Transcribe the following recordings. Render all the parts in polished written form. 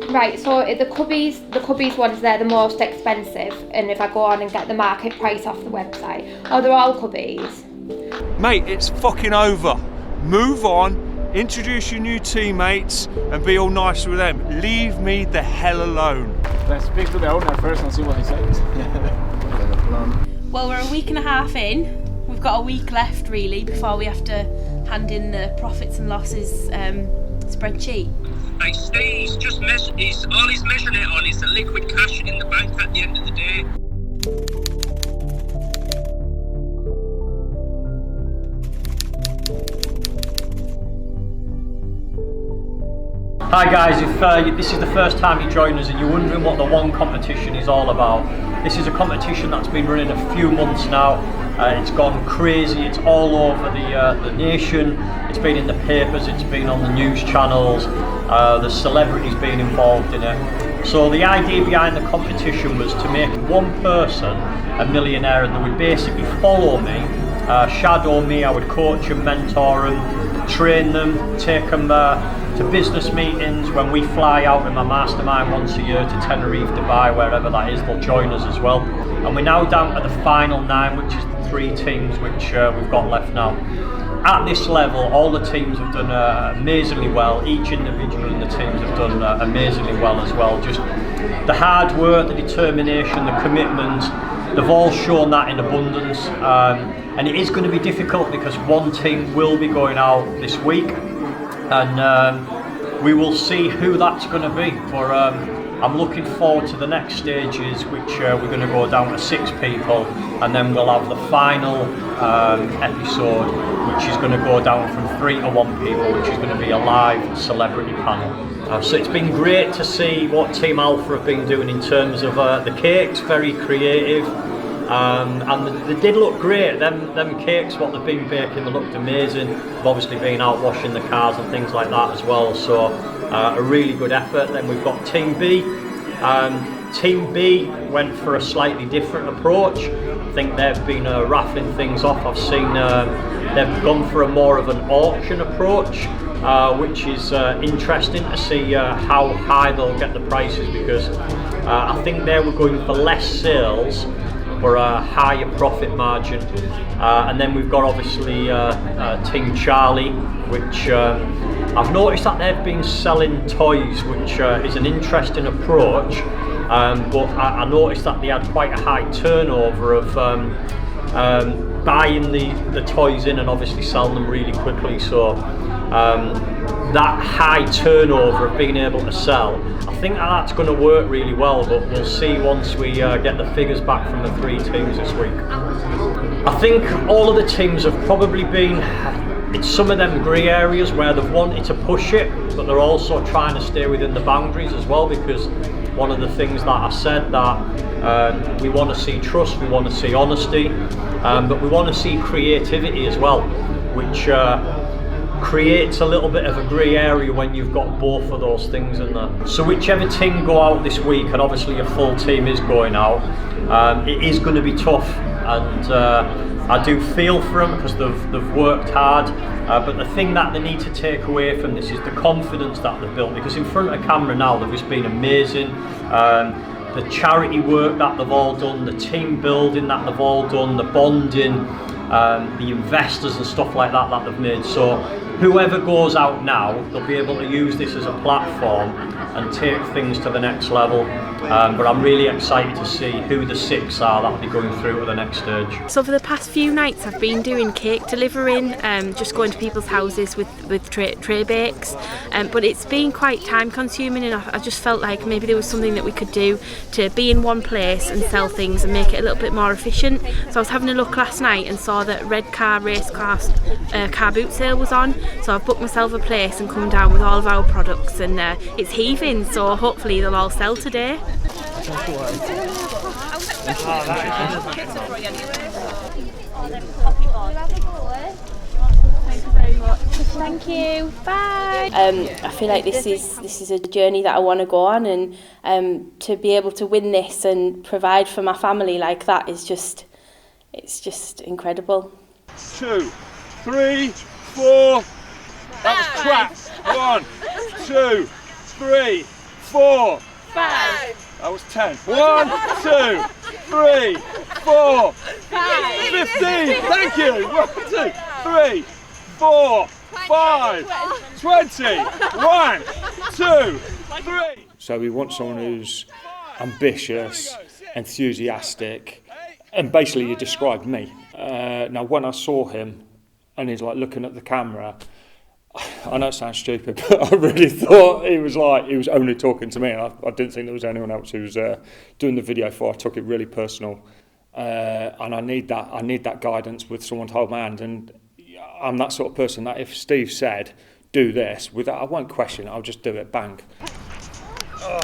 Right, so the Cubbies ones, they're the most expensive, and if I go on and get the market price off the website. Oh, they're all Cubbies. Mate, it's fucking over. Move on, introduce your new teammates and be all nice with them. Leave me the hell alone. Let's speak to the owner first and see what he says. Well, we're a week and a half in. We've got a week left really before we have to hand in the profits and losses spreadsheet. Like Steve's just all he's measuring it on is the liquid cash in the bank at the end of the day. Hi guys, if this is the first time you join us and you're wondering what the One competition is all about, this is a competition that's been running a few months now. It's gone crazy, it's all over the nation, it's been in the papers, it's been on the news channels, there's celebrities being involved in it. So the idea behind the competition was to make one person a millionaire, and they would basically follow me, shadow me. I would coach and mentor them, train them, take them to business meetings. When we fly out in my mastermind once a year to Tenerife, Dubai, wherever that is, they'll join us as well. And we're now down to the final 9, which is the 3 teams which we've got left now. At this level, all the teams have done amazingly well. Each individual in the teams have done amazingly well as well. Just the hard work, the determination, the commitment, they've all shown that in abundance. And it is going to be difficult because one team will be going out this week, and we will see who that's going to be. But I'm looking forward to the next stages, which we're going to go down to 6 people, and then we'll have the final episode, which is going to go down from 3 to 1 people, which is going to be a live celebrity panel. So it's been great to see what Team Alpha have been doing in terms of the cakes, very creative. And they did look great. Them cakes, what they've been baking, they looked amazing. They've obviously been out washing the cars and things like that as well. So a really good effort. Then we've got Team B. Team B went for a slightly different approach. I think they've been raffling things off. I've seen they've gone for a more of an auction approach, which is interesting to see how high they'll get the prices, because I think they were going for less sales for a higher profit margin. And then we've got obviously Team Charlie, which I've noticed that they've been selling toys, which is an interesting approach, but I noticed that they had quite a high turnover of buying the toys in and obviously selling them really quickly. So that high turnover of being able to sell, I think that's going to work really well, but we'll see once we get the figures back from the 3 teams this week. I think all of the teams have probably been in some of them grey areas where they've wanted to push it, but they're also trying to stay within the boundaries as well, because one of the things that I said, that we want to see trust, we want to see honesty, but we want to see creativity as well, which creates a little bit of a grey area when you've got both of those things in there. So whichever team go out this week, and obviously a full team is going out, it is going to be tough, and I do feel for them because they've worked hard, but the thing that they need to take away from this is the confidence that they've built, because in front of camera now they've just been amazing. The charity work that they've all done, the team building that they've all done, the bonding, the investors and stuff like that they've made. So whoever goes out now, they'll be able to use this as a platform and take things to the next level. But I'm really excited to see who the 6 are that will be going through to the next stage. So for the past few nights I've been doing cake delivering, just going to people's houses with tray bakes, but it's been quite time consuming, and I just felt like maybe there was something that we could do to be in one place and sell things and make it a little bit more efficient. So I was having a look last night and saw that Red Car Race Car boot sale was on, so I've booked myself a place and come down with all of our products, and it's heaving, so hopefully they'll all sell today. Thank you. Bye. I feel like this is a journey that I want to go on, and to be able to win this and provide for my family like that is just incredible. 2, 3, 4. That was crap. 1, 2, 3, 4, 5. That was 10. 1, 2, 3, 4, 5. 15. Thank you. 1, 2, 3, 4, 5, 20. 1, 2, 3. So we want someone who's ambitious, enthusiastic, and basically you described me. Now when I saw him and he's like looking at the camera, I know it sounds stupid, but I really thought he was only talking to me, and I didn't think there was anyone else who was doing the video for. I took it really personal, and I need that guidance with someone to hold my hand. And I'm that sort of person that if Steve said do this, I won't question it. I'll just do it. Bang. Oh,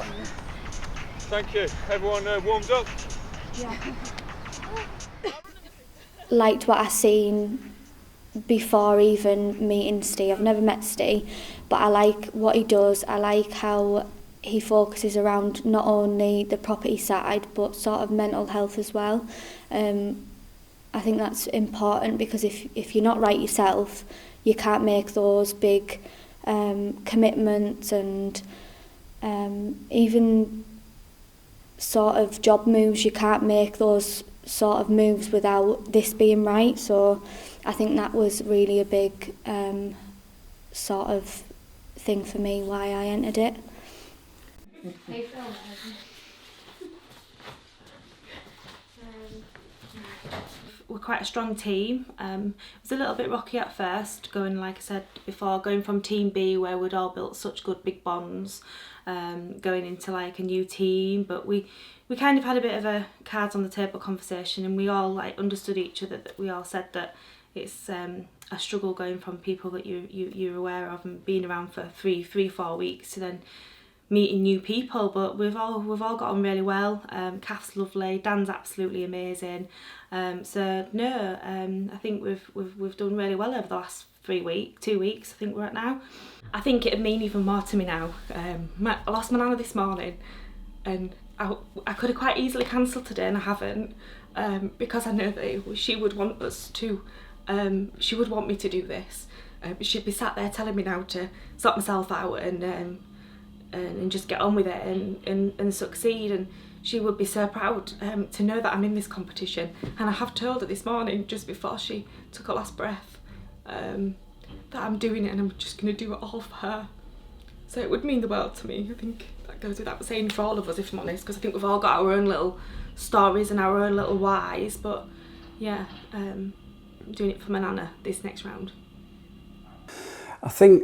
thank you. Everyone warmed up. Yeah. Liked what I seen before even meeting Steve. I've never met Steve, but I like what he does. I like how he focuses around not only the property side but sort of mental health as well. I think that's important because if you're not right yourself, you can't make those big commitments and even sort of job moves. You can't make those sort of moves without this being right. So I think that was really a big sort of thing for me why I entered it. We're quite a strong team. It was a little bit rocky at first, like I said before, going from Team B where we'd all built such good big bonds, going into like a new team, but we kind of had a bit of a cards on the table conversation, and we all like understood each other. That we all said that it's a struggle going from people that you're aware of and being around for 4 weeks to then meeting new people. But we've all got on really well. Kath's lovely, Dan's absolutely amazing. So no, I think we've done really well over the last 2 weeks. I think we're at now. I think it'd mean even more to me now. I lost my nana this morning, and I could have quite easily cancelled today, and I haven't, because I know that she would want us to. She would want me to do this. She'd be sat there telling me now to sort myself out and just get on with it and succeed, and she would be so proud to know that I'm in this competition. And I have told her this morning, just before she took her last breath, that I'm doing it and I'm just going to do it all for her. So it would mean the world to me. I think that goes without saying for all of us, if I'm honest, because I think we've all got our own little stories and our own little whys. But yeah, I'm doing it for my nana this next round. I think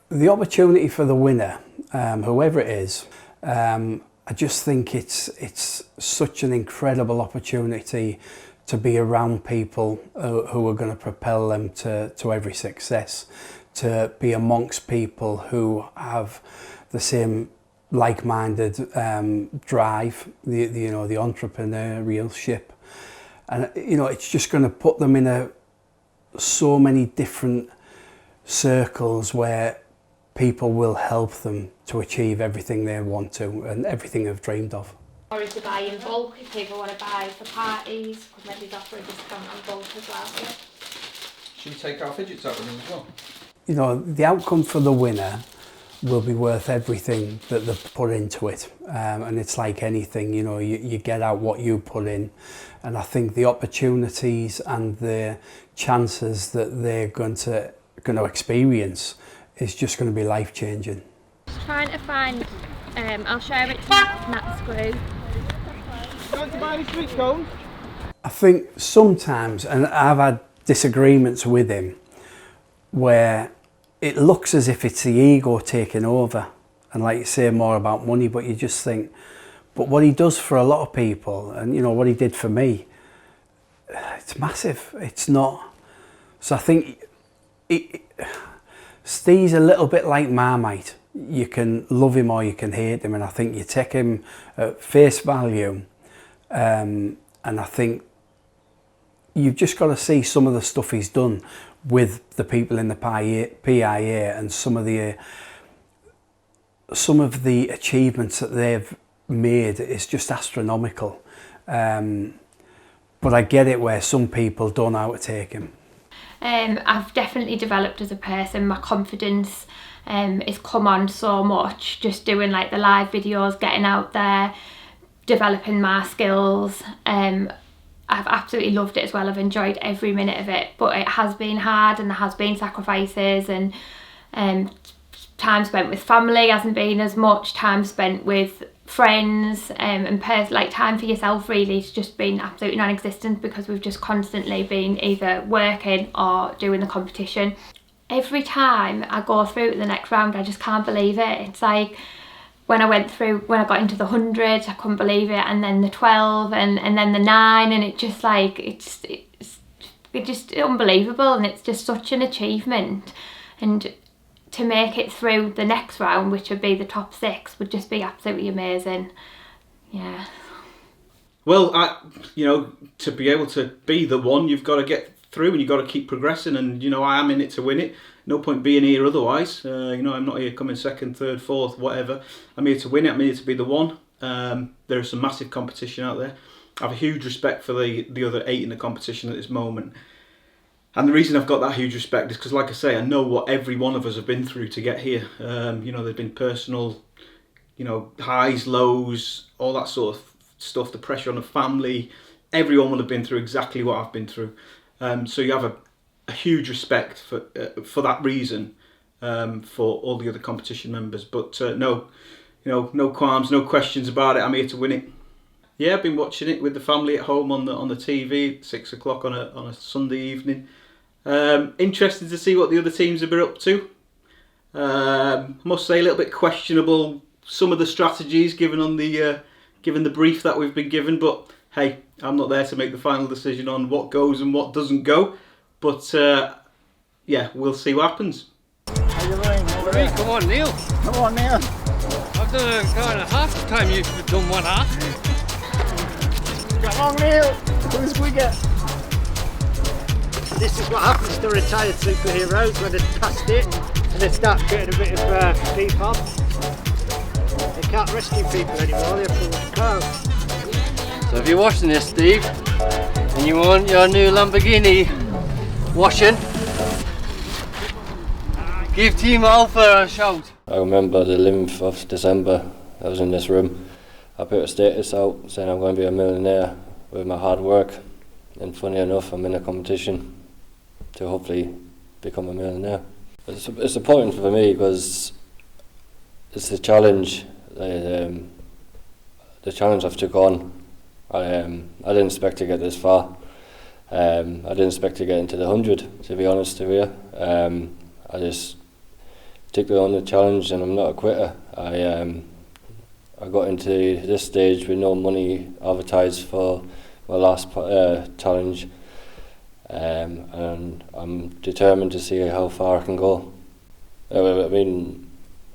the opportunity for the winner, whoever it is, I just think it's such an incredible opportunity to be around people who are going to propel them to every success, to be amongst people who have the same like-minded drive, the entrepreneurship, and it's just going to put them in so many different circles where people will help them to achieve everything they want to and everything they've dreamed of. Or is to buy in bulk if people want to buy for parties, because maybe they offer a discount on bulk as well. Yeah. Should we take our fidgets out with them as well? The outcome for the winner will be worth everything that they've put into it, and it's like anything, you get out what you put in, and I think the opportunities and the chances that they're going to experience is just going to be life-changing. Trying to find, I'll share it to Matt's group. Want to buy any sweet cones? I think sometimes, and I've had disagreements with him, where it looks as if it's the ego taking over, and like you say, more about money, but you just think, but what he does for a lot of people, and what he did for me, it's massive. It's not. So I think Steve's a little bit like Marmite. You can love him or you can hate him, and I think you take him at face value, and I think you've just got to see some of the stuff he's done with the people in the PIA and some of the achievements that they've made is just astronomical. But I get it where some people don't know how to take him. I've definitely developed as a person. My confidence has come on so much just doing like the live videos, getting out there, developing my skills. I've absolutely loved it as well. I've enjoyed every minute of it, but it has been hard and there has been sacrifices, and time spent with family hasn't been as much, time spent with friends and like time for yourself really has just been absolutely non-existent, because we've just constantly been either working or doing the competition. Every time I go through to the next round, I just can't believe it. It's like when I got into the 100, I couldn't believe it, and then the 12 and then the 9, and it just like it's just unbelievable, and it's just such an achievement. And to make it through the next round, which would be the top 6, would just be absolutely amazing. Yeah. Well, to be able to be the one, you've got to get through and you've got to keep progressing, and I am in it to win it. No point being here otherwise. I'm not here coming 2nd, 3rd, 4th, whatever. I'm here to win it. I'm here to be the one. There is some massive competition out there. I have a huge respect for the other 8 in the competition at this moment. And the reason I've got that huge respect is because, like I say, I know what every one of us have been through to get here. There've been personal, highs, lows, all that sort of stuff, the pressure on the family. Everyone will have been through exactly what I've been through. So you have a huge respect for that reason for all the other competition members. But no qualms, no questions about it. I'm here to win it. Yeah, I've been watching it with the family at home on the TV at 6 o'clock on a Sunday evening. Interested to see what the other teams have been up to. I must say a little bit questionable some of the strategies given the brief that we've been given, but hey, I'm not there to make the final decision on what goes and what doesn't go. But we'll see what happens. How you doing? Come on, Neil. Come on, Neil. I've done kind of half the time you've done one half. Come on, Neil. Who's bigger? This is what happens to retired superheroes when they're past it and they start getting a bit of deep on. They can't rescue people anymore, they have to watch cars. So if you're watching this, Steve, and you want your new Lamborghini washing, give Team Alpha a shout. I remember the 11th of December, I was in this room. I put a status out saying I'm going to be a millionaire with my hard work, and funny enough I'm in a competition to hopefully become a millionaire. It's important for me because it's the challenge, the challenge I've took on. I didn't expect to get this far. I didn't expect to get into the 100, to be honest with you. I just took on the challenge, and I'm not a quitter. I got into this stage with no money advertised for my last challenge, and I'm determined to see how far I can go. I mean,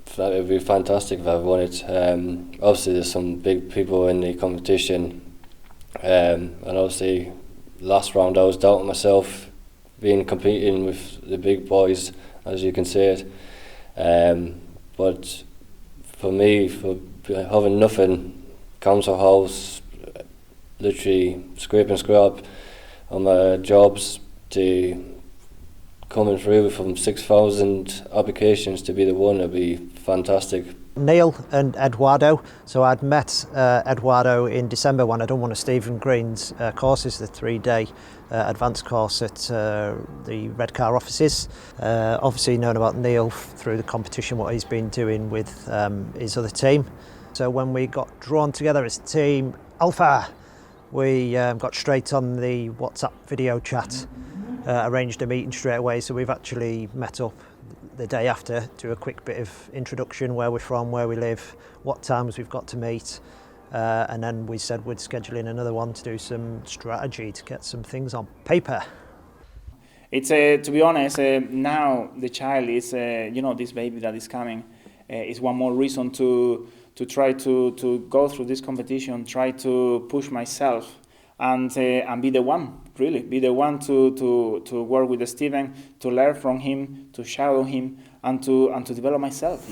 it would be fantastic if I won it. Obviously there's some big people in the competition, and obviously last round I was doubting myself, competing with the big boys, as you can see it. But for me, for having nothing, council house, literally scrape and scrap on my jobs, to coming through from 6,000 applications to be the one, would be fantastic. Neil and Eduardo. So I'd met Eduardo in December when I'd done one of Stephen Green's courses, the 3-day advanced course at the Redcar offices. Obviously known about Neil through the competition, what he's been doing with his other team. So when we got drawn together as Team Alpha, we got straight on the WhatsApp video chat, arranged a meeting straight away. So we've actually met up the day after, do a quick bit of introduction, where we're from, where we live, what times we've got to meet, and then we said we'd schedule in another one to do some strategy to get some things on paper. It's to be honest, now the child is, this baby that is coming, is one more reason to try to go through this competition, try to push myself, and be the one, really, be the one to work with Stephen, to learn from him, to shadow him, and to develop myself,